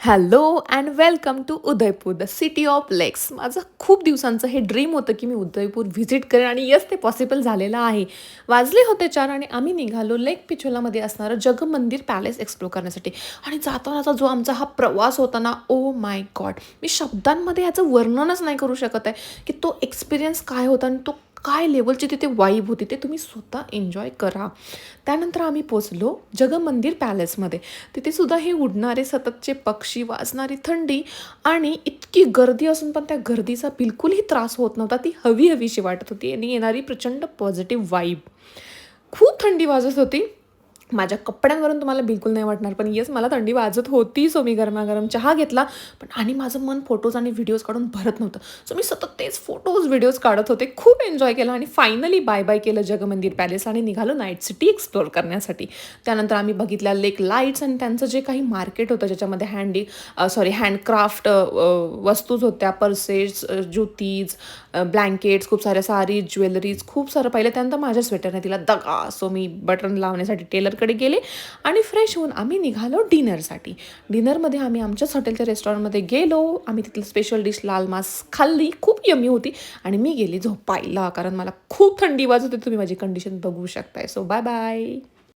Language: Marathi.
Hello and welcome to Udaipur the city of lakes. माझं खूप दिवसांचं हे ड्रीम होतं की मी उदयपूर व्हिजिट करेन आणि यस ते पॉसिबल झालेलं आहे. वाजले होते 4 आणि आम्ही निघालो लेक पिछोलामध्ये असणारं जगमंदिर पॅलेस एक्सप्लोर करण्यासाठी. आणि जातानाचा जो आमचा हा प्रवास होता ना, ओ माय गॉड, मी शब्दांमध्ये याचं वर्णनच नाही करू शकत आहे की तो एक्सपिरियन्स काय होता आणि तो काय लेवलची तिथे वाईब होती ते तुम्ही स्वतः एन्जॉय करा. त्यानंतर आम्ही पोचलो जगमंदिर पॅलेसमध्ये. तिथे सुद्धा हे उडणारे सततचे पक्षी, वाजणारी थंडी आणि इतकी गर्दी असून पण त्या गर्दीचा बिलकुलही त्रास होत नव्हता. ती हवी-हवीशी वाटत होती आणि येणारी प्रचंड पॉझिटिव्ह वाइब. खूप थंडी वाजत होती. माझ्या कपड्यांवरून तुम्हाला बिलकुल नाही वाटणार, पण येस मला थंडी वाजत होती. सो मी गरमागरम चहा घेतला. पण आणि माझं मन फोटोज आणि व्हिडिओज काढून भरत नव्हतं. सो मी सतत तेच फोटोज, व्हिडिओज काढत होते. खूप एन्जॉय केलं आणि फायनली बाय-बाय केलं जगमंदिर पॅलेस आणि निघालो नाईट सिटी एक्सप्लोर करण्यासाठी. त्यानंतर आम्ही बघितल्या लेक लाईट्स आणि त्यांचं जे काही मार्केट होतं ज्याच्यामध्ये हँडक्राफ्ट वस्तूज होत्या, पर्सेस, ज्योतीज, ब्लँकेट्स, खूप साऱ्या सारीज, ज्वेलरीज खूप सारं पाहिलं. त्यानंतर माझ्या स्वेटरने तिला दगा. सो मी बटन लावण्यासाठी टेलरकडे गेले आणि फ्रेश होऊन आम्ही निघालो डिनरसाठी. डिनरमध्ये आम्ही आमच्याच हॉटेलच्या रेस्टॉरंटमध्ये गेलो. आम्ही तिथलं स्पेशल डिश लाल मास खाल्ली. खूप यम्मी होती आणि मी गेली झोपायला कारण मला खूप थंडी वाजत होती. तुम्ही माझी कंडिशन बघू शकताय. So bye bye.